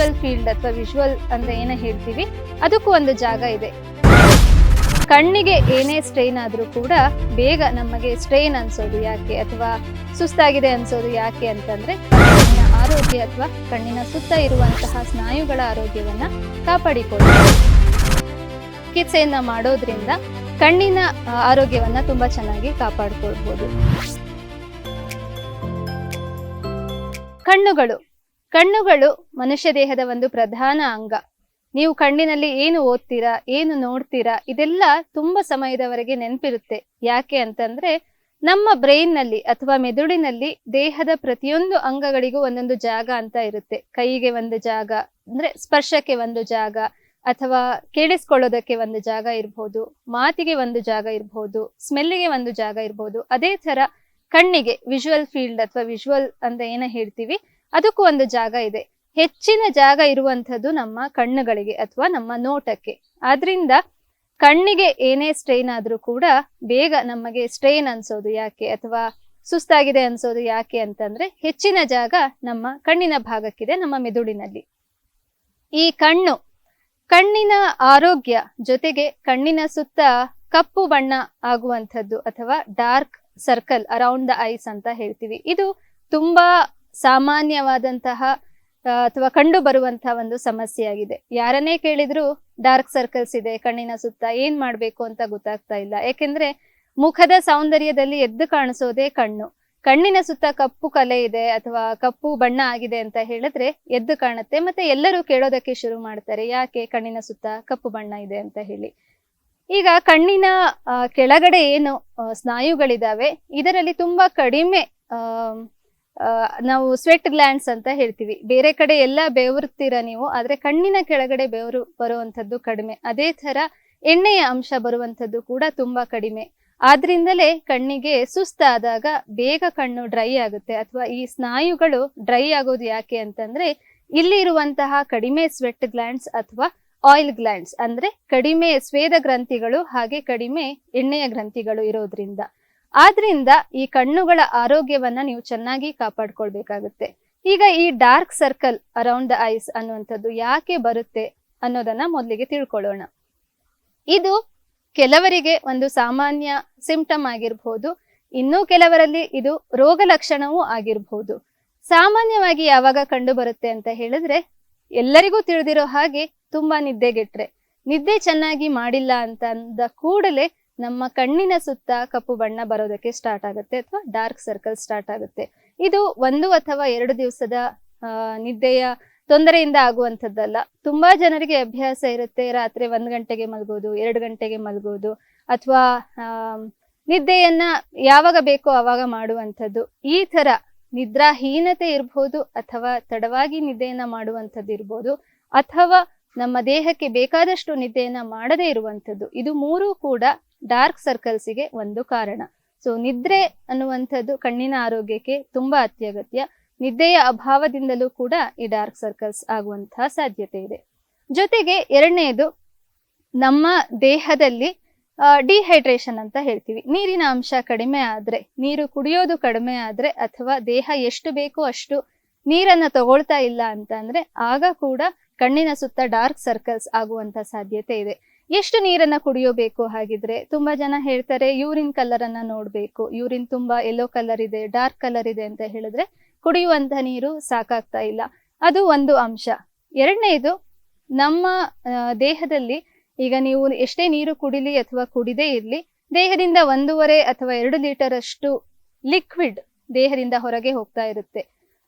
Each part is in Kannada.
ವಿಜುವಲ್ ಫೀಲ್ಡ್ ಅಥವಾ ವಿಜುವಲ್ ಅಂದ್ರೆ ಏನ ಹೇಳ್ತೀವಿ, ಅದಕ್ಕೂ ಒಂದು ಜಾಗ ಇದೆ. ಕಣ್ಣಿಗೆ ಏನೇ ಸ್ಟ್ರೈನ್ ಆದ್ರೂ ಕೂಡ ಬೇಗ ನಮಗೆ ಸ್ಟ್ರೈನ್ ಅನ್ಸೋದು ಯಾಕೆ ಅಥವಾ ಸುಸ್ತಾಗಿದೆ ಅನ್ಸೋದು ಯಾಕೆ ಅಂತಂದ್ರೆ ಕಣ್ಣಿನ ಆರೋಗ್ಯ ಅಥವಾ ಕಣ್ಣಿನ ಸುತ್ತ ಇರುವಂತಹ ಸ್ನಾಯುಗಳ ಆರೋಗ್ಯವನ್ನ ಕಾಪಾಡಿಕೊಳ್ಳುವುದು. ಚಿಕಿತ್ಸೆಯನ್ನ ಮಾಡೋದ್ರಿಂದ ಕಣ್ಣಿನ ಆರೋಗ್ಯವನ್ನ ತುಂಬಾ ಚೆನ್ನಾಗಿ ಕಾಪಾಡಿಕೊಳ್ಬಹುದು. ಕಣ್ಣುಗಳು ಮನುಷ್ಯ ದೇಹದ ಒಂದು ಪ್ರಧಾನ ಅಂಗ. ನೀವು ಕಣ್ಣಿನಲ್ಲಿ ಏನು ಓದ್ತೀರಾ, ಏನು ನೋಡ್ತೀರಾ, ಇದೆಲ್ಲ ತುಂಬಾ ಸಮಯದವರೆಗೆ ನೆನಪಿರುತ್ತೆ. ಯಾಕೆ ಅಂತಂದ್ರೆ ನಮ್ಮ ಬ್ರೈನ್ ನಲ್ಲಿ ಅಥವಾ ಮೆದುಳಿನಲ್ಲಿ ದೇಹದ ಪ್ರತಿಯೊಂದು ಅಂಗಗಳಿಗೂ ಒಂದೊಂದು ಜಾಗ ಅಂತ ಇರುತ್ತೆ. ಕೈಗೆ ಒಂದು ಜಾಗ ಅಂದ್ರೆ ಸ್ಪರ್ಶಕ್ಕೆ ಒಂದು ಜಾಗ, ಅಥವಾ ಕೇಳಿಸ್ಕೊಳ್ಳೋದಕ್ಕೆ ಒಂದು ಜಾಗ ಇರ್ಬೋದು, ಮಾತಿಗೆ ಒಂದು ಜಾಗ ಇರ್ಬೋದು, ಸ್ಮೆಲ್ಗೆ ಒಂದು ಜಾಗ ಇರ್ಬೋದು. ಅದೇ ತರ ಕಣ್ಣಿಗೆ ವಿಜುವಲ್ ಫೀಲ್ಡ್ ಅಥವಾ ವಿಜುವಲ್ ಅಂತ ಏನ ಹೇಳ್ತೀವಿ, ಅದಕ್ಕೂ ಒಂದು ಜಾಗ ಇದೆ. ಹೆಚ್ಚಿನ ಜಾಗ ಇರುವಂತದ್ದು ನಮ್ಮ ಕಣ್ಣುಗಳಿಗೆ ಅಥವಾ ನಮ್ಮ ನೋಟಕ್ಕೆ. ಆದ್ರಿಂದ ಕಣ್ಣಿಗೆ ಏನೇ ಸ್ಟ್ರೈನ್ ಆದ್ರೂ ಕೂಡ ಬೇಗ ನಮಗೆ ಸ್ಟ್ರೈನ್ ಅನ್ಸೋದು ಯಾಕೆ ಅಥವಾ ಸುಸ್ತಾಗಿದೆ ಅನ್ಸೋದು ಯಾಕೆ ಅಂತಂದ್ರೆ ಹೆಚ್ಚಿನ ಜಾಗ ನಮ್ಮ ಕಣ್ಣಿನ ಭಾಗಕ್ಕಿದೆ, ನಮ್ಮ ಮೆದುಳಿನಲ್ಲಿ. ಈ ಕಣ್ಣಿನ ಆರೋಗ್ಯ ಜೊತೆಗೆ ಕಣ್ಣಿನ ಸುತ್ತ ಕಪ್ಪು ಬಣ್ಣ ಆಗುವಂಥದ್ದು ಅಥವಾ dark circle around the ice ಅಂತ ಹೇಳ್ತೀವಿ. ಇದು ತುಂಬಾ ಸಾಮಾನ್ಯವಾದಂತಹ ಅಥವಾ ಕಂಡು ಬರುವಂತಹ ಒಂದು ಸಮಸ್ಯೆಯಾಗಿದೆ. ಯಾರನ್ನೇ ಕೇಳಿದ್ರು ಡಾರ್ಕ್ ಸರ್ಕಲ್ಸ್ ಇದೆ ಕಣ್ಣಿನ ಸುತ್ತ, ಏನ್ ಮಾಡ್ಬೇಕು ಅಂತ ಗೊತ್ತಾಗ್ತಾ ಇಲ್ಲ. ಯಾಕೆಂದ್ರೆ ಮುಖದ ಸೌಂದರ್ಯದಲ್ಲಿ ಎದ್ದು ಕಾಣಿಸೋದೇ ಕಣ್ಣು. ಕಣ್ಣಿನ ಸುತ್ತ ಕಪ್ಪು ಕಲೆ ಇದೆ ಅಥವಾ ಕಪ್ಪು ಬಣ್ಣ ಆಗಿದೆ ಅಂತ ಹೇಳಿದ್ರೆ ಎದ್ದು ಕಾಣುತ್ತೆ. ಮತ್ತೆ ಎಲ್ಲರೂ ಕೇಳೋದಕ್ಕೆ ಶುರು ಮಾಡ್ತಾರೆ, ಯಾಕೆ ಕಣ್ಣಿನ ಸುತ್ತ ಕಪ್ಪು ಬಣ್ಣ ಇದೆ ಅಂತ ಹೇಳಿ. ಈಗ ಕಣ್ಣಿನ ಕೆಳಗಡೆ ಏನು ಸ್ನಾಯುಗಳಿದಾವೆ, ಇದರಲ್ಲಿ ತುಂಬಾ ಕಡಿಮೆ ನಾವು ಸ್ವೆಟ್ ಗ್ಲ್ಯಾಂಡ್ಸ್ ಅಂತ ಹೇಳ್ತೀವಿ. ಬೇರೆ ಕಡೆ ಎಲ್ಲ ಬೆವರ್ತೀರಾ ನೀವು, ಆದ್ರೆ ಕಣ್ಣಿನ ಕೆಳಗಡೆ ಬೆವರು ಬರುವಂತದ್ದು ಕಡಿಮೆ. ಅದೇ ತರ ಎಣ್ಣೆಯ ಅಂಶ ಬರುವಂತದ್ದು ಕೂಡ ತುಂಬಾ ಕಡಿಮೆ. ಆದ್ರಿಂದಲೇ ಕಣ್ಣಿಗೆ ಸುಸ್ತಾದಾಗ ಬೇಗ ಕಣ್ಣು ಡ್ರೈ ಆಗುತ್ತೆ. ಅಥವಾ ಈ ಸ್ನಾಯುಗಳು ಡ್ರೈ ಆಗೋದು ಯಾಕೆ ಅಂತಂದ್ರೆ ಇಲ್ಲಿ ಇರುವಂತಹ ಕಡಿಮೆ ಸ್ವೆಟ್ ಗ್ಲ್ಯಾಂಡ್ಸ್ ಅಥವಾ ಆಯಿಲ್ ಗ್ಲ್ಯಾಂಡ್ಸ್, ಅಂದ್ರೆ ಕಡಿಮೆ ಸ್ವೇದ ಗ್ರಂಥಿಗಳು ಹಾಗೆ ಕಡಿಮೆ ಎಣ್ಣೆಯ ಗ್ರಂಥಿಗಳು ಇರೋದ್ರಿಂದ. ಆದ್ರಿಂದ ಈ ಕಣ್ಣುಗಳ ಆರೋಗ್ಯವನ್ನ ನೀವು ಚೆನ್ನಾಗಿ ಕಾಪಾಡ್ಕೊಳ್ಬೇಕಾಗುತ್ತೆ. ಈಗ ಈ dark circle around the ice ಅನ್ನುವಂಥದ್ದು ಯಾಕೆ ಬರುತ್ತೆ ಅನ್ನೋದನ್ನ ಮೊದಲಿಗೆ ತಿಳ್ಕೊಳ್ಳೋಣ. ಇದು ಕೆಲವರಿಗೆ ಒಂದು ಸಾಮಾನ್ಯ ಸಿಂಪ್ಟಮ್ ಆಗಿರ್ಬೋದು, ಇನ್ನೂ ಕೆಲವರಲ್ಲಿ ಇದು ರೋಗ ಲಕ್ಷಣವೂ ಆಗಿರ್ಬೋದು. ಸಾಮಾನ್ಯವಾಗಿ ಯಾವಾಗ ಕಂಡು ಬರುತ್ತೆ ಅಂತ ಹೇಳಿದ್ರೆ, ಎಲ್ಲರಿಗೂ ತಿಳಿದಿರೋ ಹಾಗೆ ತುಂಬಾ ನಿದ್ದೆ ಚೆನ್ನಾಗಿ ಮಾಡಿಲ್ಲ ಅಂತ ಅಂದ ಕೂಡಲೇ ನಮ್ಮ ಕಣ್ಣಿನ ಸುತ್ತ ಕಪ್ಪು ಬಣ್ಣ ಬರೋದಕ್ಕೆ ಸ್ಟಾರ್ಟ್ ಆಗುತ್ತೆ ಅಥವಾ ಡಾರ್ಕ್ ಸರ್ಕಲ್ ಸ್ಟಾರ್ಟ್ ಆಗುತ್ತೆ. ಇದು 1 ಅಥವಾ 2 ದಿವಸದ ನಿದ್ದೆಯ ತೊಂದರೆಯಿಂದ ಆಗುವಂಥದ್ದಲ್ಲ. ತುಂಬಾ ಜನರಿಗೆ ಅಭ್ಯಾಸ ಇರುತ್ತೆ, ರಾತ್ರಿ 1 ಗಂಟೆಗೆ ಮಲಗೋದು, 2 ಗಂಟೆಗೆ ಮಲಗೋದು, ಅಥವಾ ನಿದ್ದೆಯನ್ನ ಯಾವಾಗ ಬೇಕೋ ಆವಾಗ ಮಾಡುವಂಥದ್ದು. ಈ ತರ ನಿದ್ರಾಹೀನತೆ ಇರ್ಬೋದು, ಅಥವಾ ತಡವಾಗಿ ನಿದ್ದೆಯನ್ನ ಮಾಡುವಂಥದ್ದು ಇರ್ಬೋದು, ಅಥವಾ ನಮ್ಮ ದೇಹಕ್ಕೆ ಬೇಕಾದಷ್ಟು ನಿದ್ದೆಯನ್ನ ಮಾಡದೇ ಇರುವಂಥದ್ದು. ಇದು 3 ಕೂಡ ಡಾರ್ಕ್ ಸರ್ಕಲ್ಸ್ಗೆ ಒಂದು ಕಾರಣ. ಸೊ ನಿದ್ರೆ ಅನ್ನುವಂಥದ್ದು ಕಣ್ಣಿನ ಆರೋಗ್ಯಕ್ಕೆ ತುಂಬಾ ಅತ್ಯಗತ್ಯ. ನಿದ್ದೆಯ ಅಭಾವದಿಂದಲೂ ಕೂಡ ಈ ಡಾರ್ಕ್ ಸರ್ಕಲ್ಸ್ ಆಗುವಂತಹ ಸಾಧ್ಯತೆ ಇದೆ. ಜೊತೆಗೆ ಎರಡನೆಯದು, ನಮ್ಮ ದೇಹದಲ್ಲಿ ಡಿಹೈಡ್ರೇಷನ್ ಅಂತ ಹೇಳ್ತೀವಿ. ನೀರಿನ ಅಂಶ ಕಡಿಮೆ ಆದ್ರೆ, ನೀರು ಕುಡಿಯೋದು ಕಡಿಮೆ ಆದ್ರೆ, ಅಥವಾ ದೇಹ ಎಷ್ಟು ಬೇಕೋ ಅಷ್ಟು ನೀರನ್ನ ತಗೊಳ್ತಾ ಇಲ್ಲ ಅಂತ ಅಂದ್ರೆ ಆಗ ಕೂಡ ಕಣ್ಣಿನ ಸುತ್ತ ಡಾರ್ಕ್ ಸರ್ಕಲ್ಸ್ ಆಗುವಂತ ಸಾಧ್ಯತೆ ಇದೆ. ಎಷ್ಟು ನೀರನ್ನ ಕುಡಿಯೋಬೇಕು ಹಾಗಿದ್ರೆ? ತುಂಬಾ ಜನ ಹೇಳ್ತಾರೆ ಯೂರಿನ್ ಕಲರ್ ಅನ್ನ ನೋಡ್ಬೇಕು, ಯೂರಿನ್ ತುಂಬಾ ಯೆಲ್ಲೋ ಕಲರ್ ಇದೆ, ಡಾರ್ಕ್ ಕಲರ್ ಇದೆ ಅಂತ ಹೇಳಿದ್ರೆ ಕುಡಿಯುವಂತ ನೀರು ಸಾಕಾಗ್ತಾ ಇಲ್ಲ. ಅದು ಒಂದು ಅಂಶ. ಎರಡನೇದು, ನಮ್ಮ ದೇಹದಲ್ಲಿ ಈಗ ನೀವು ಎಷ್ಟೇ ನೀರು ಕುಡಿಲಿ ಅಥವಾ ಕುಡಿದೇ ಇರ್ಲಿ, ದೇಹದಿಂದ 1.5 ಅಥವಾ 2 ಲೀಟರ್ ಅಷ್ಟು ಲಿಕ್ವಿಡ್ ದೇಹದಿಂದ ಹೊರಗೆ ಹೋಗ್ತಾ ಇರುತ್ತೆ.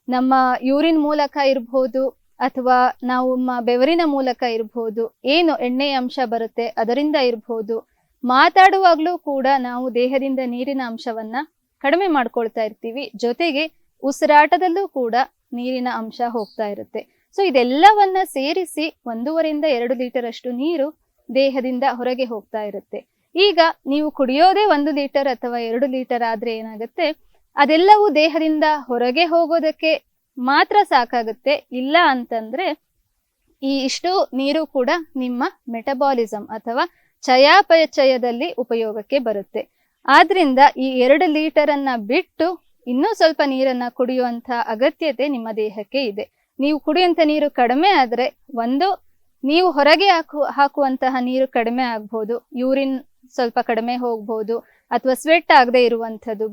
ನಮ್ಮ ಯೂರಿನ್ ಮೂಲಕ ಇರ್ಬೋದು, ಅಥವಾ ನಾವು ಬೆವರಿನ ಮೂಲಕ ಇರ್ಬೋದು, ಏನು ಎಣ್ಣೆಯ ಅಂಶ ಬರುತ್ತೆ ಅದರಿಂದ ಇರ್ಬೋದು. ಮಾತಾಡುವಾಗ್ಲೂ ಕೂಡ ನಾವು ದೇಹದಿಂದ ನೀರಿನ ಅಂಶವನ್ನ ಕಡಿಮೆ ಮಾಡ್ಕೊಳ್ತಾ ಇರ್ತೀವಿ. ಜೊತೆಗೆ ಉಸಿರಾಟದಲ್ಲೂ ಕೂಡ ನೀರಿನ ಅಂಶ ಹೋಗ್ತಾ ಇರುತ್ತೆ. ಸೊ ಇದೆಲ್ಲವನ್ನ ಸೇರಿಸಿ 1.5 ರಿಂದ 2 ಲೀಟರ್ ಅಷ್ಟು ನೀರು ದೇಹದಿಂದ ಹೊರಗೆ ಹೋಗ್ತಾ ಇರುತ್ತೆ. ಈಗ ನೀವು ಕುಡಿಯೋದೇ 1 ಲೀಟರ್ ಅಥವಾ 2 ಲೀಟರ್ ಆದ್ರೆ ಏನಾಗುತ್ತೆ, ಅದೆಲ್ಲವೂ ದೇಹದಿಂದ ಹೊರಗೆ ಹೋಗೋದಕ್ಕೆ ಮಾತ್ರ ಸಾಕಾಗುತ್ತೆ. ಇಲ್ಲ ಅಂತಂದ್ರೆ ಈ ಇಷ್ಟು ನೀರು ಕೂಡ ನಿಮ್ಮ ಮೆಟಬಾಲಿಸಮ್ ಅಥವಾ ಚಯಾಪಚಯದಲ್ಲಿ ಉಪಯೋಗಕ್ಕೆ ಬರುತ್ತೆ. ಆದ್ರಿಂದ ಈ 2 ಲೀಟರ್ ಅನ್ನ ಬಿಟ್ಟು ಇನ್ನೂ ಸ್ವಲ್ಪ ನೀರನ್ನ ಕುಡಿಯುವಂತ ಅಗತ್ಯತೆ ನಿಮ್ಮ ದೇಹಕ್ಕೆ ಇದೆ. ನೀವು ಕುಡಿಯುವಂತ ನೀರು ಕಡಿಮೆ ಆದ್ರೆ ಒಂದು ನೀವು ಹೊರಗೆ ಹಾಕುವಂತಹ ನೀರು ಕಡಿಮೆ ಆಗ್ಬೋದು, ಯೂರಿನ್ ಸ್ವಲ್ಪ ಕಡಿಮೆ ಹೋಗ್ಬೋದು, ಅಥವಾ ಸ್ವೆಟ್ ಆಗದೆ ಇರುವಂಥದ್ದು,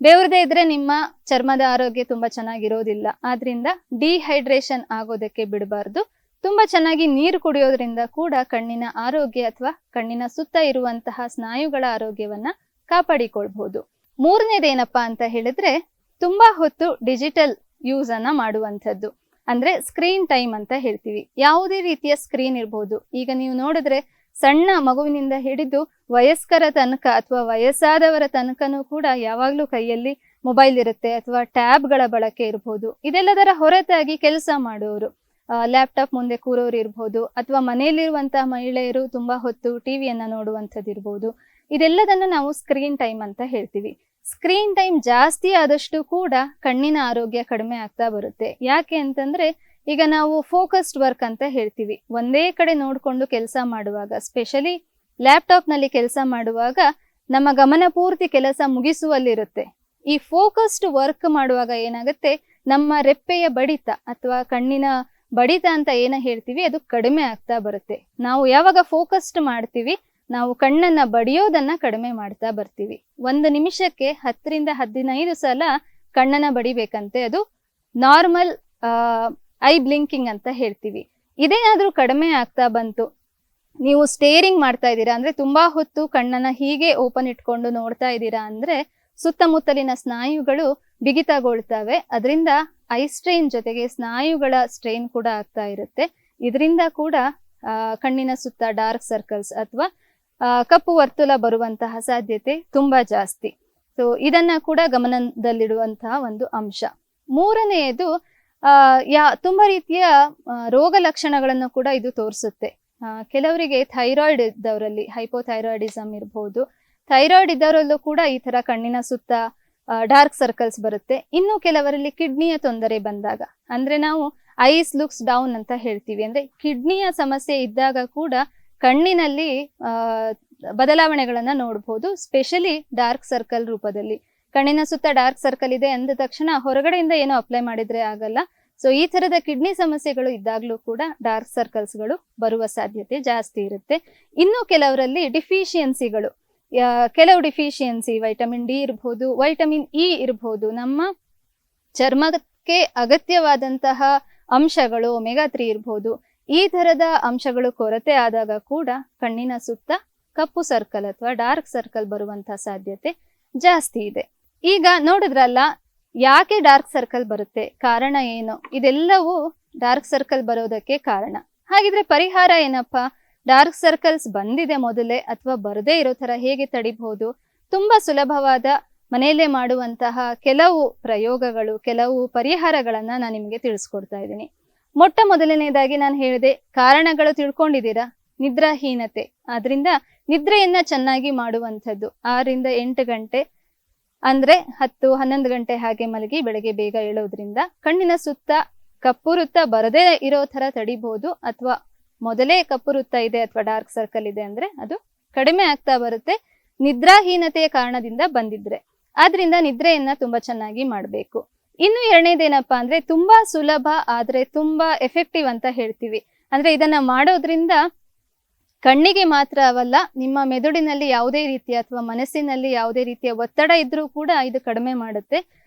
ಬೆವರದೇ ಇದ್ರೆ ನಿಮ್ಮ ಚರ್ಮದ ಆರೋಗ್ಯ ತುಂಬಾ ಚೆನ್ನಾಗಿರೋದಿಲ್ಲ. ಆದ್ರಿಂದ ಡಿಹೈಡ್ರೇಷನ್ ಆಗೋದಕ್ಕೆ ಬಿಡಬಾರ್ದು. ತುಂಬಾ ಚೆನ್ನಾಗಿ ನೀರು ಕುಡಿಯೋದ್ರಿಂದ ಕೂಡ ಕಣ್ಣಿನ ಆರೋಗ್ಯ ಅಥವಾ ಕಣ್ಣಿನ ಸುತ್ತ ಇರುವಂತಹ ಸ್ನಾಯುಗಳ ಆರೋಗ್ಯವನ್ನ ಕಾಪಾಡಿಕೊಳ್ಬಹುದು. ಮೂರನೇದೇನಪ್ಪಾ ಅಂತ ಹೇಳಿದ್ರೆ ತುಂಬಾ ಹೊತ್ತು ಡಿಜಿಟಲ್ ಯೂಸ್ ಅನ್ನ ಮಾಡುವಂಥದ್ದು, ಅಂದ್ರೆ ಸ್ಕ್ರೀನ್ ಟೈಮ್ ಅಂತ ಹೇಳ್ತೀವಿ. ಯಾವುದೇ ರೀತಿಯ ಸ್ಕ್ರೀನ್ ಇರ್ಬೋದು. ಈಗ ನೀವು ನೋಡಿದ್ರೆ ಸಣ್ಣ ಮಗುವಿನಿಂದ ಹಿಡಿದು ವಯಸ್ಕರ ತನಕ ಅಥವಾ ವಯಸ್ಸಾದವರ ತನಕನೂ ಕೂಡ ಯಾವಾಗ್ಲೂ ಕೈಯಲ್ಲಿ ಮೊಬೈಲ್ ಇರುತ್ತೆ, ಅಥವಾ ಟ್ಯಾಬ್ಗಳ ಬಳಕೆ ಇರ್ಬೋದು. ಇದೆಲ್ಲದರ ಹೊರತಾಗಿ ಕೆಲಸ ಮಾಡೋರು, ಲ್ಯಾಪ್ಟಾಪ್ ಮುಂದೆ ಕೂರೋರು ಇರ್ಬೋದು, ಅಥವಾ ಮನೆಯಲ್ಲಿರುವಂತಹ ಮಹಿಳೆಯರು ತುಂಬಾ ಹೊತ್ತು ಟಿವಿಯನ್ನ ನೋಡುವಂಥದ್ದು ಇರ್ಬೋದು. ಇದೆಲ್ಲದನ್ನ ನಾವು ಸ್ಕ್ರೀನ್ ಟೈಮ್ ಅಂತ ಹೇಳ್ತೀವಿ. ಸ್ಕ್ರೀನ್ ಟೈಮ್ ಜಾಸ್ತಿ ಆದಷ್ಟು ಕೂಡ ಕಣ್ಣಿನ ಆರೋಗ್ಯ ಕಡಿಮೆ ಆಗ್ತಾ ಬರುತ್ತೆ. ಯಾಕೆ ಅಂತಂದ್ರೆ ಈಗ ನಾವು ಫೋಕಸ್ಡ್ ವರ್ಕ್ ಅಂತ ಹೇಳ್ತೀವಿ. ಒಂದೇ ಕಡೆ ನೋಡ್ಕೊಂಡು ಕೆಲಸ ಮಾಡುವಾಗ, ಸ್ಪೆಷಲಿ ಲ್ಯಾಪ್ಟಾಪ್ ನಲ್ಲಿ ಕೆಲಸ ಮಾಡುವಾಗ ನಮ್ಮ ಗಮನ ಪೂರ್ತಿ ಕೆಲಸ ಮುಗಿಸುವಲ್ಲಿರುತ್ತೆ. ಈ ಫೋಕಸ್ಡ್ ವರ್ಕ್ ಮಾಡುವಾಗ ಏನಾಗುತ್ತೆ, ನಮ್ಮ ರೆಪ್ಪೆಯ ಬಡಿತ ಅಥವಾ ಕಣ್ಣಿನ ಬಡಿತ ಅಂತ ಏನ ಹೇಳ್ತೀವಿ ಅದು ಕಡಿಮೆ ಆಗ್ತಾ ಬರುತ್ತೆ. ನಾವು ಯಾವಾಗ ಫೋಕಸ್ಡ್ ಮಾಡ್ತೀವಿ ನಾವು ಕಣ್ಣನ್ನ ಬಡಿಯೋದನ್ನ ಕಡಿಮೆ ಮಾಡ್ತಾ ಬರ್ತೀವಿ. 1 ನಿಮಿಷಕ್ಕೆ 10ರಿಂದ 15 ಸಲ ಕಣ್ಣನ್ನ ಬಡಿಬೇಕಂತೆ. ಅದು ನಾರ್ಮಲ್ ಐ ಬ್ಲಿಂಕಿಂಗ್ ಅಂತ ಹೇಳ್ತೀವಿ. ಇದೇನಾದ್ರೂ ಕಡಿಮೆ ಆಗ್ತಾ ಬಂತು, ನೀವು ಸ್ಟೇರಿಂಗ್ ಮಾಡ್ತಾ ಇದ್ದೀರಾ ಅಂದ್ರೆ ತುಂಬಾ ಹೊತ್ತು ಕಣ್ಣನ್ನ ಹೀಗೆ ಓಪನ್ ಇಟ್ಕೊಂಡು ನೋಡ್ತಾ ಇದ್ದೀರಾ ಅಂದ್ರೆ ಸುತ್ತಮುತ್ತಲಿನ ಸ್ನಾಯುಗಳು ಬಿಗಿತಗೊಳ್ತವೆ. ಅದರಿಂದ ಐ ಸ್ಟ್ರೈನ್ ಜೊತೆಗೆ ಸ್ನಾಯುಗಳ ಸ್ಟ್ರೈನ್ ಕೂಡ ಆಗ್ತಾ ಇರುತ್ತೆ. ಇದರಿಂದ ಕೂಡ ಕಣ್ಣಿನ ಸುತ್ತ ಡಾರ್ಕ್ ಸರ್ಕಲ್ಸ್ ಅಥವಾ ಕಪ್ಪು ವರ್ತುಲ ಬರುವಂತಹ ಸಾಧ್ಯತೆ ತುಂಬಾ ಜಾಸ್ತಿ. ಸೊ ಇದನ್ನ ಕೂಡ ಗಮನದಲ್ಲಿಡುವಂತಹ ಒಂದು ಅಂಶ. ಮೂರನೆಯದು ತುಂಬಾ ರೀತಿಯ ರೋಗ ಲಕ್ಷಣಗಳನ್ನು ಕೂಡ ಇದು ತೋರಿಸುತ್ತೆ. ಕೆಲವರಿಗೆ ಥೈರಾಯ್ಡ್ ಇದ್ದವರಲ್ಲಿ ಹೈಪೋಥೈರಾಯ್ಡಿಸಮ್ ಇರಬಹುದು, ಥೈರಾಯ್ಡ್ ಇದ್ದವರಲ್ಲೂ ಕೂಡ ಈ ತರ ಕಣ್ಣಿನ ಸುತ್ತ ಡಾರ್ಕ್ ಸರ್ಕಲ್ಸ್ ಬರುತ್ತೆ. ಇನ್ನು ಕೆಲವರಲ್ಲಿ ಕಿಡ್ನಿಯ ತೊಂದರೆ ಬಂದಾಗ, ಅಂದ್ರೆ ನಾವು ಐಸ್ ಲುಕ್ಸ್ ಡೌನ್ ಅಂತ ಹೇಳ್ತೀವಿ, ಅಂದ್ರೆ ಕಿಡ್ನಿಯ ಸಮಸ್ಯೆ ಇದ್ದಾಗ ಕೂಡ ಕಣ್ಣಿನಲ್ಲಿ ಬದಲಾವಣೆಗಳನ್ನ ನೋಡಬಹುದು. ಸ್ಪೆಷಲಿ ಡಾರ್ಕ್ ಸರ್ಕಲ್ ರೂಪದಲ್ಲಿ. ಕಣ್ಣಿನ ಸುತ್ತ ಡಾರ್ಕ್ ಸರ್ಕಲ್ ಇದೆ ಅಂದ ತಕ್ಷಣ ಹೊರಗಡೆಯಿಂದ ಏನೋ ಅಪ್ಲೈ ಮಾಡಿದ್ರೆ ಆಗಲ್ಲ. ಸೊ ಈ ತರದ ಕಿಡ್ನಿ ಸಮಸ್ಯೆಗಳು ಇದ್ದಾಗ್ಲೂ ಕೂಡ ಡಾರ್ಕ್ ಸರ್ಕಲ್ಸ್ ಗಳು ಬರುವ ಸಾಧ್ಯತೆ ಜಾಸ್ತಿ ಇರುತ್ತೆ. ಇನ್ನು ಕೆಲವರಲ್ಲಿ ಡಿಫಿಷಿಯನ್ಸಿಗಳು, ಕೆಲವು ಡಿಫಿಷಿಯನ್ಸಿ ವೈಟಮಿನ್ ಡಿ ಇರಬಹುದು, ವೈಟಮಿನ್ ಇ ಇರಬಹುದು, ನಮ್ಮ ಚರ್ಮಕ್ಕೆ ಅಗತ್ಯವಾದಂತಹ ಅಂಶಗಳು ಒಮೆಗಾ 3 ಇರಬಹುದು. ಈ ತರದ ಅಂಶಗಳು ಕೊರತೆ ಆದಾಗ ಕೂಡ ಕಣ್ಣಿನ ಸುತ್ತ ಕಪ್ಪು ಸರ್ಕಲ್ ಅಥವಾ ಡಾರ್ಕ್ ಸರ್ಕಲ್ ಬರುವಂತಹ ಸಾಧ್ಯತೆ ಜಾಸ್ತಿ ಇದೆ. ಈಗ ನೋಡಿದ್ರಲ್ಲ ಯಾಕೆ ಡಾರ್ಕ್ ಸರ್ಕಲ್ ಬರುತ್ತೆ, ಕಾರಣ ಏನು, ಇದೆಲ್ಲವೂ ಡಾರ್ಕ್ ಸರ್ಕಲ್ ಬರೋದಕ್ಕೆ ಕಾರಣ. ಹಾಗಿದ್ರೆ ಪರಿಹಾರ ಏನಪ್ಪಾ? ಡಾರ್ಕ್ ಸರ್ಕಲ್ಸ್ ಬಂದಿದೆ ಮೊದಲೇ ಅಥವಾ ಬರದೇ ಇರೋ ತರ ಹೇಗೆ ತಡಿಬಹುದು? ತುಂಬಾ ಸುಲಭವಾದ ಮನೆಯಲ್ಲೇ ಮಾಡುವಂತಹ ಕೆಲವು ಪ್ರಯೋಗಗಳು, ಕೆಲವು ಪರಿಹಾರಗಳನ್ನ ನಾನು ನಿಮ್ಗೆ ತಿಳಿಸ್ಕೊಡ್ತಾ ಇದ್ದೀನಿ. ಮೊಟ್ಟ ಮೊದಲನೇದಾಗಿ ನಾನು ಹೇಳಿದೆ, ಕಾರಣಗಳು ತಿಳ್ಕೊಂಡಿದ್ದೀರಾ, ನಿದ್ರಾಹೀನತೆ. ಆದ್ರಿಂದ ನಿದ್ರೆಯನ್ನ ಚೆನ್ನಾಗಿ ಮಾಡುವಂಥದ್ದು. 6ರಿಂದ 8 ಗಂಟೆ ಅಂದ್ರೆ 10-11 ಗಂಟೆ ಹಾಗೆ ಮಲಗಿ ಬೆಳಗ್ಗೆ ಬೇಗ ಏಳೋದ್ರಿಂದ ಕಣ್ಣಿನ ಸುತ್ತ ಕಪ್ಪು ವೃತ್ತ ಬರದೇ ಇರೋ ತರ ತಡಿಬಹುದು. ಅಥವಾ ಮೊದಲೇ ಕಪ್ಪು ವೃತ್ತ ಇದೆ ಅಥವಾ ಡಾರ್ಕ್ ಸರ್ಕಲ್ ಇದೆ ಅಂದ್ರೆ ಅದು ಕಡಿಮೆ ಆಗ್ತಾ ಬರುತ್ತೆ, ನಿದ್ರಾಹೀನತೆಯ ಕಾರಣದಿಂದ ಬಂದಿದ್ರೆ. ಆದ್ರಿಂದ ನಿದ್ರೆಯನ್ನ ತುಂಬಾ ಚೆನ್ನಾಗಿ ಮಾಡ್ಬೇಕು. ಇನ್ನು ಎರಡನೇದೇನಪ್ಪಾ ಅಂದ್ರೆ ತುಂಬಾ ಸುಲಭ ಆದ್ರೆ ತುಂಬಾ ಎಫೆಕ್ಟಿವ್ ಅಂತ ಹೇಳ್ತೀವಿ. ಅಂದ್ರೆ ಇದನ್ನ ಮಾಡೋದ್ರಿಂದ ಕಣ್ಣಿಗೆ ಮಾತ್ರ ಅವಲ್ಲ, ನಿಮ್ಮ ಮೆದುಳಿನಲ್ಲಿ ಯಾವುದೇ ರೀತಿಯ ಅಥವಾ ಮನಸ್ಸಿನಲ್ಲಿ ಯಾವುದೇ ರೀತಿಯ ಒತ್ತಡ ಇದ್ರೂ ಕೂಡ ಇದು ಕಡಿಮೆ ಮಾಡುತ್ತೆ.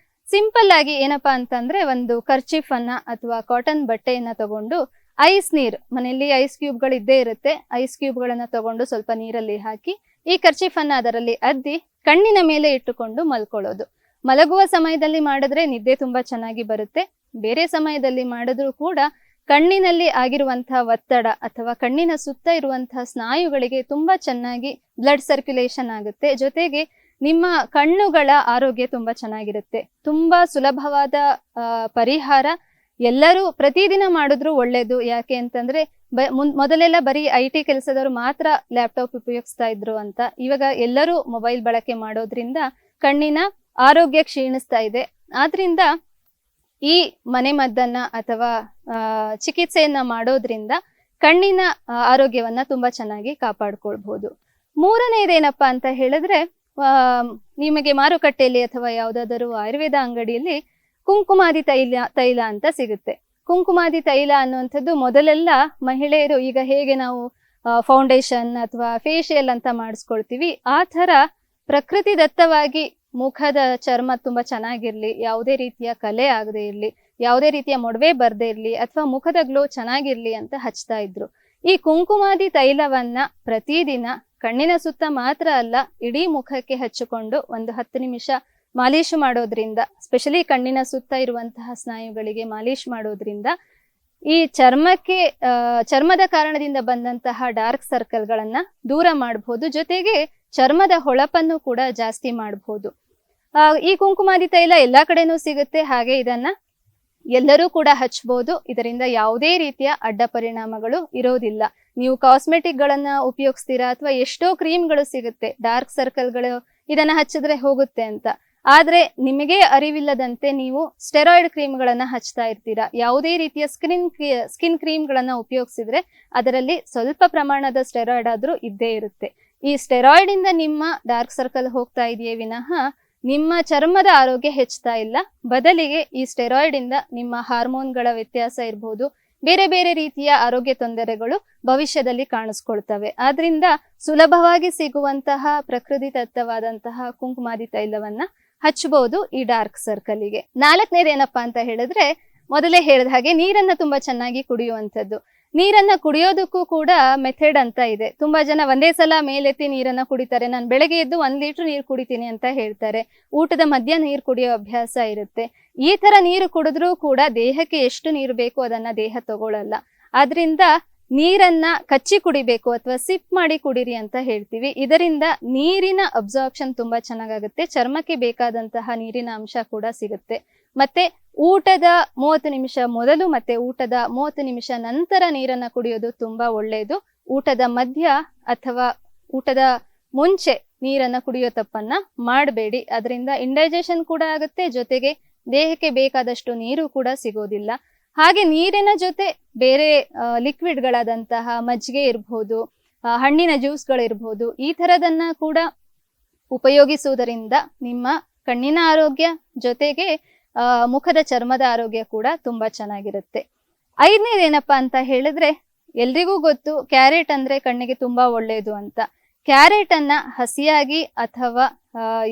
ಸಿಂಪಲ್ ಆಗಿ ಏನಪ್ಪಾ ಅಂತಂದ್ರೆ ಒಂದು ಕರ್ಚಿಫ್ ಅನ್ನ ಅಥವಾ ಕಾಟನ್ ಬಟ್ಟೆಯನ್ನ ತಗೊಂಡು ಐಸ್ ನೀರು, ಮನೆಯಲ್ಲಿ ಐಸ್ ಕ್ಯೂಬ್ಗಳು ಇದ್ದೇ ಇರುತ್ತೆ, ಐಸ್ ಕ್ಯೂಬ್ಗಳನ್ನ ತಗೊಂಡು ಸ್ವಲ್ಪ ನೀರಲ್ಲಿ ಹಾಕಿ ಈ ಕರ್ಚಿಫ್ ಅನ್ನ ಅದರಲ್ಲಿ ಅದ್ದಿ ಕಣ್ಣಿನ ಮೇಲೆ ಇಟ್ಟುಕೊಂಡು ಮಲ್ಕೊಳ್ಳೋದು. ಮಲಗುವ ಸಮಯದಲ್ಲಿ ಮಾಡಿದ್ರೆ ನಿದ್ದೆ ತುಂಬಾ ಚೆನ್ನಾಗಿ ಬರುತ್ತೆ. ಬೇರೆ ಸಮಯದಲ್ಲಿ ಮಾಡಿದ್ರೂ ಕೂಡ ಕಣ್ಣಿನಲ್ಲಿ ಆಗಿರುವಂತಹ ಒತ್ತಡ ಅಥವಾ ಕಣ್ಣಿನ ಸುತ್ತ ಇರುವಂತಹ ಸ್ನಾಯುಗಳಿಗೆ ತುಂಬಾ ಚೆನ್ನಾಗಿ ಬ್ಲಡ್ ಸರ್ಕ್ಯುಲೇಷನ್ ಆಗುತ್ತೆ. ಜೊತೆಗೆ ನಿಮ್ಮ ಕಣ್ಣುಗಳ ಆರೋಗ್ಯ ತುಂಬಾ ಚೆನ್ನಾಗಿರುತ್ತೆ. ತುಂಬಾ ಸುಲಭವಾದ ಪರಿಹಾರ. ಎಲ್ಲರೂ ಪ್ರತಿದಿನ ಮಾಡಿದ್ರು ಒಳ್ಳೇದು. ಯಾಕೆ ಅಂತಂದ್ರೆ ಮೊದಲೆಲ್ಲ ಬರೀ IT ಕೆಲಸದವರು ಮಾತ್ರ ಲ್ಯಾಪ್ಟಾಪ್ ಉಪಯೋಗಿಸ್ತಾ ಇದ್ರು ಅಂತ, ಇವಾಗ ಎಲ್ಲರೂ ಮೊಬೈಲ್ ಬಳಕೆ ಮಾಡೋದ್ರಿಂದ ಕಣ್ಣಿನ ಆರೋಗ್ಯ ಕ್ಷೀಣಿಸ್ತಾ ಇದೆ. ಆದ್ರಿಂದ ಈ ಮನೆಮದ್ದನ್ನ ಅಥವಾ ಚಿಕಿತ್ಸೆಯನ್ನ ಮಾಡೋದ್ರಿಂದ ಕಣ್ಣಿನ ಆರೋಗ್ಯವನ್ನ ತುಂಬಾ ಚೆನ್ನಾಗಿ ಕಾಪಾಡ್ಕೊಳ್ಬಹುದು. ಮೂರನೇದೇನಪ್ಪಾ ಅಂತ ಹೇಳಿದ್ರೆ, ನಿಮಗೆ ಮಾರುಕಟ್ಟೆಯಲ್ಲಿ ಅಥವಾ ಯಾವುದಾದರೂ ಆಯುರ್ವೇದ ಅಂಗಡಿಯಲ್ಲಿ ಕುಂಕುಮಾದಿ ತೈಲ ಅಂತ ಸಿಗುತ್ತೆ. ಕುಂಕುಮಾದಿ ತೈಲ ಅನ್ನುವಂಥದ್ದು ಮೊದಲೆಲ್ಲ ಮಹಿಳೆಯರು ಈಗ ಹೇಗೆ ನಾವು ಫೌಂಡೇಶನ್ ಅಥವಾ ಫೇಶಿಯಲ್ ಅಂತ ಮಾಡಿಸ್ಕೊಳ್ತೀವಿ, ಆ ಥರ ಪ್ರಕೃತಿ ದತ್ತವಾಗಿ ಮುಖದ ಚರ್ಮ ತುಂಬಾ ಚೆನ್ನಾಗಿರ್ಲಿ, ಯಾವುದೇ ರೀತಿಯ ಕಲೆ ಆಗದೆ ಇರ್ಲಿ, ಯಾವುದೇ ರೀತಿಯ ಮೊಡವೆ ಬರ್ದೇ ಇರ್ಲಿ, ಅಥವಾ ಮುಖದ ಗ್ಲೋ ಚೆನ್ನಾಗಿರ್ಲಿ ಅಂತ ಹಚ್ತಾ ಇದ್ರು. ಈ ಕುಂಕುಮಾದಿ ತೈಲವನ್ನ ಪ್ರತಿದಿನ ಕಣ್ಣಿನ ಸುತ್ತ ಮಾತ್ರ ಅಲ್ಲ, ಇಡೀ ಮುಖಕ್ಕೆ ಹಚ್ಚಿಕೊಂಡು ಒಂದು 10 ನಿಮಿಷ ಮಾಲೀಶು ಮಾಡೋದ್ರಿಂದ, ಸ್ಪೆಷಲಿ ಕಣ್ಣಿನ ಸುತ್ತ ಇರುವಂತಹ ಸ್ನಾಯುಗಳಿಗೆ ಮಾಲೀಶ್ ಮಾಡೋದ್ರಿಂದ ಈ ಚರ್ಮದ ಕಾರಣದಿಂದ ಬಂದಂತಹ ಡಾರ್ಕ್ ಸರ್ಕಲ್ಗಳನ್ನ ದೂರ ಮಾಡಬಹುದು. ಜೊತೆಗೆ ಚರ್ಮದ ಹೊಳಪನ್ನು ಕೂಡ ಜಾಸ್ತಿ ಮಾಡಬಹುದು. ಈ ಕುಂಕುಮಾದಿ ತೈಲ ಎಲ್ಲಾ ಕಡೆನೂ ಸಿಗುತ್ತೆ, ಹಾಗೆ ಇದನ್ನ ಎಲ್ಲರೂ ಕೂಡ ಹಚ್ಬಹುದು. ಇದರಿಂದ ಯಾವುದೇ ರೀತಿಯ ಅಡ್ಡ ಪರಿಣಾಮಗಳು ಇರೋದಿಲ್ಲ. ನೀವು ಕಾಸ್ಮೆಟಿಕ್ ಗಳನ್ನ ಉಪಯೋಗಿಸ್ತೀರಾ ಅಥವಾ ಎಷ್ಟೋ ಕ್ರೀಮ್ಗಳು ಸಿಗುತ್ತೆ, ಡಾರ್ಕ್ ಸರ್ಕಲ್ಗಳು ಇದನ್ನ ಹಚ್ಚಿದ್ರೆ ಹೋಗುತ್ತೆ ಅಂತ. ಆದ್ರೆ ನಿಮಗೆ ಅರಿವಿಲ್ಲದಂತೆ ನೀವು ಸ್ಟೆರಾಯ್ಡ್ ಕ್ರೀಮ್ಗಳನ್ನ ಹಚ್ತಾ ಇರ್ತೀರಾ. ಯಾವುದೇ ರೀತಿಯ ಸ್ಕಿನ್ ಕ್ರೀಮ್ಗಳನ್ನ ಉಪಯೋಗಿಸಿದ್ರೆ ಅದರಲ್ಲಿ ಸ್ವಲ್ಪ ಪ್ರಮಾಣದ ಸ್ಟೆರಾಯ್ಡ್ ಆದ್ರೂ ಇದ್ದೇ ಇರುತ್ತೆ. ಈ ಸ್ಟೆರಾಯ್ಡ್ ಇಂದ ನಿಮ್ಮ ಡಾರ್ಕ್ ಸರ್ಕಲ್ ಹೋಗ್ತಾ ಇದೆಯೇ ವಿನಃ ನಿಮ್ಮ ಚರ್ಮದ ಆರೋಗ್ಯ ಹೆಚ್ಚುತ್ತಾ ಇಲ್ಲ. ಬದಲಿಗೆ ಈ ಸ್ಟೆರಾಯ್ಡ್ ಇಂದ ನಿಮ್ಮ ಹಾರ್ಮೋನ್ಗಳ ವ್ಯತ್ಯಾಸ ಇರಬಹುದು, ಬೇರೆ ಬೇರೆ ರೀತಿಯ ಆರೋಗ್ಯ ತೊಂದರೆಗಳು ಭವಿಷ್ಯದಲ್ಲಿ ಕಾಣಿಸ್ಕೊಳ್ತವೆ. ಆದ್ರಿಂದ ಸುಲಭವಾಗಿ ಸಿಗುವಂತಹ ಪ್ರಕೃತಿ ದತ್ತವಾದಂತಹ ಕುಂಕುಮಾದಿ ತೈಲವನ್ನ ಹಚ್ಚಬಹುದು ಈ ಡಾರ್ಕ್ ಸರ್ಕಲ್ಗೆ. 4ನೇದು ಏನಪ್ಪಾ ಅಂತ ಹೇಳಿದ್ರೆ, ಮೊದಲೇ ಹೇಳಿದ ಹಾಗೆ ನೀರನ್ನ ತುಂಬಾ ಚೆನ್ನಾಗಿ ಕುಡಿಯುವಂಥದ್ದು. ನೀರನ್ನ ಕುಡಿಯೋದಕ್ಕೂ ಕೂಡ ಮೆಥಡ್ ಅಂತ ಇದೆ. ತುಂಬಾ ಜನ ಒಂದೇ ಸಲ ಮೇಲೆತ್ತಿ ನೀರನ್ನ ಕುಡಿತಾರೆ. ನಾನು ಬೆಳಗ್ಗೆ ಎದ್ದು 1 ಲೀಟರ್ ನೀರು ಕುಡಿತೀನಿ ಅಂತ ಹೇಳ್ತಾರೆ. ಊಟದ ಮಧ್ಯ ನೀರು ಕುಡಿಯೋ ಅಭ್ಯಾಸ ಇರುತ್ತೆ. ಈ ತರ ನೀರು ಕುಡಿದ್ರೂ ಕೂಡ ದೇಹಕ್ಕೆ ಎಷ್ಟು ನೀರು ಬೇಕು ಅದನ್ನ ದೇಹ ತಗೊಳ್ಳಲ್ಲ. ಆದ್ರಿಂದ ನೀರನ್ನ ಕಚ್ಚಿ ಕುಡಿಬೇಕು ಅಥವಾ ಸಿಪ್ ಮಾಡಿ ಕುಡಿರಿ ಅಂತ ಹೇಳ್ತೀವಿ. ಇದರಿಂದ ನೀರಿನ ಅಬ್ಸಾರ್ಪ್ಷನ್ ತುಂಬಾ ಚೆನ್ನಾಗಾಗುತ್ತೆ, ಚರ್ಮಕ್ಕೆ ಬೇಕಾದಂತಹ ನೀರಿನ ಅಂಶ ಕೂಡ ಸಿಗುತ್ತೆ. ಮತ್ತೆ ಊಟದ 30 ನಿಮಿಷ ಮೊದಲು ಮತ್ತೆ ಊಟದ 30 ನಿಮಿಷ ನಂತರ ನೀರನ್ನ ಕುಡಿಯೋದು ತುಂಬಾ ಒಳ್ಳೆಯದು. ಊಟದ ಮಧ್ಯ ಅಥವಾ ಊಟದ ಮುಂಚೆ ನೀರನ್ನ ಕುಡಿಯೋ ತಪ್ಪನ್ನ ಮಾಡಬೇಡಿ. ಅದರಿಂದ ಇಂಡೈಜೆಷನ್ ಕೂಡ ಆಗುತ್ತೆ, ಜೊತೆಗೆ ದೇಹಕ್ಕೆ ಬೇಕಾದಷ್ಟು ನೀರು ಕೂಡ ಸಿಗೋದಿಲ್ಲ. ಹಾಗೆ ನೀರಿನ ಜೊತೆ ಬೇರೆ ಲಿಕ್ವಿಡ್ಗಳಾದಂತಹ ಮಜ್ಜಿಗೆ ಇರ್ಬೋದು, ಹಣ್ಣಿನ ಜ್ಯೂಸ್ಗಳಿರ್ಬೋದು, ಈ ಥರದನ್ನ ಕೂಡ ಉಪಯೋಗಿಸುವುದರಿಂದ ನಿಮ್ಮ ಕಣ್ಣಿನ ಆರೋಗ್ಯ ಜೊತೆಗೆ ಮುಖದ ಚರ್ಮದ ಆರೋಗ್ಯ ಕೂಡ ತುಂಬಾ ಚೆನ್ನಾಗಿರುತ್ತೆ. 5ನೇದು ಏನಪ್ಪಾ ಅಂತ ಹೇಳಿದ್ರೆ, ಎಲ್ರಿಗೂ ಗೊತ್ತು ಕ್ಯಾರೆಟ್ ಅಂದ್ರೆ ಕಣ್ಣಿಗೆ ತುಂಬಾ ಒಳ್ಳೆಯದು ಅಂತ. ಕ್ಯಾರೆಟ್ ಅನ್ನ ಹಸಿಯಾಗಿ ಅಥವಾ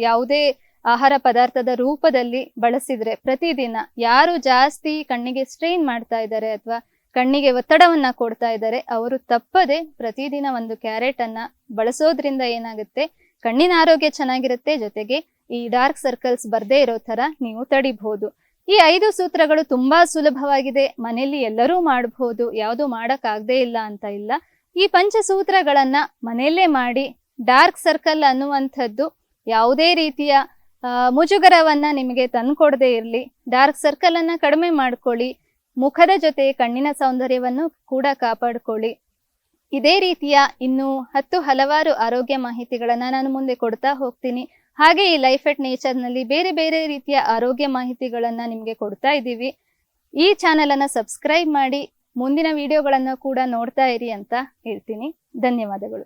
ಯಾವುದೇ ಆಹಾರ ಪದಾರ್ಥದ ರೂಪದಲ್ಲಿ ಬಳಸಿದ್ರೆ ಪ್ರತಿದಿನ ಯಾರು ಜಾಸ್ತಿ ಕಣ್ಣಿಗೆ ಸ್ಟ್ರೈನ್ ಮಾಡ್ತಾ ಇದ್ದಾರೆ ಅಥವಾ ಕಣ್ಣಿಗೆ ಒತ್ತಡವನ್ನ ಕೊಡ್ತಾ ಇದ್ದಾರೆ ಅವರು ತಪ್ಪದೆ ಪ್ರತಿದಿನ ಒಂದು ಕ್ಯಾರೆಟ್ ಅನ್ನ ಬಳಸೋದ್ರಿಂದ ಏನಾಗುತ್ತೆ, ಕಣ್ಣಿನ ಆರೋಗ್ಯ ಚೆನ್ನಾಗಿರುತ್ತೆ, ಜೊತೆಗೆ ಈ ಡಾರ್ಕ್ ಸರ್ಕಲ್ಸ್ ಬರ್ದೇ ಇರೋ ತರ ನೀವು ತಡಿಬಹುದು. ಈ 5 ಸೂತ್ರಗಳು ತುಂಬಾ ಸುಲಭವಾಗಿದೆ, ಮನೆಯಲ್ಲಿ ಎಲ್ಲರೂ ಮಾಡಬಹುದು, ಯಾವುದು ಮಾಡಕ್ ಆಗದೇ ಇಲ್ಲ ಅಂತ ಇಲ್ಲ. ಈ ಪಂಚಸೂತ್ರಗಳನ್ನ ಮನೆಯಲ್ಲೇ ಮಾಡಿ ಡಾರ್ಕ್ ಸರ್ಕಲ್ ಅನ್ನುವಂಥದ್ದು ಯಾವುದೇ ರೀತಿಯ ಮುಜುಗರವನ್ನ ನಿಮಗೆ ತಂದ್ಕೊಡದೇ ಇರ್ಲಿ. ಡಾರ್ಕ್ ಸರ್ಕಲ್ ಅನ್ನ ಕಡಿಮೆ ಮಾಡ್ಕೊಳ್ಳಿ, ಮುಖದ ಜೊತೆ ಕಣ್ಣಿನ ಸೌಂದರ್ಯವನ್ನು ಕೂಡ ಕಾಪಾಡ್ಕೊಳ್ಳಿ. ಇದೇ ರೀತಿಯ ಇನ್ನು 10 ಹಲವಾರು ಆರೋಗ್ಯ ಮಾಹಿತಿಗಳನ್ನ ನಾನು ಮುಂದೆ ಕೊಡ್ತಾ ಹೋಗ್ತೀನಿ. ಹಾಗೆ ಈ ಲೈಫ್ ಎಟ್ ನೇಚರ್ ನಲ್ಲಿ ಬೇರೆ ಬೇರೆ ರೀತಿಯ ಆರೋಗ್ಯ ಮಾಹಿತಿಗಳನ್ನ ನಿಮ್ಗೆ ಕೊಡ್ತಾ ಇದ್ದೀವಿ. ಈ ಚಾನೆಲ್ ಅನ್ನ ಸಬ್ಸ್ಕ್ರೈಬ್ ಮಾಡಿ ಮುಂದಿನ ವಿಡಿಯೋಗಳನ್ನ ಕೂಡ ನೋಡ್ತಾ ಇರಿ ಅಂತ ಹೇಳ್ತೀನಿ. ಧನ್ಯವಾದಗಳು.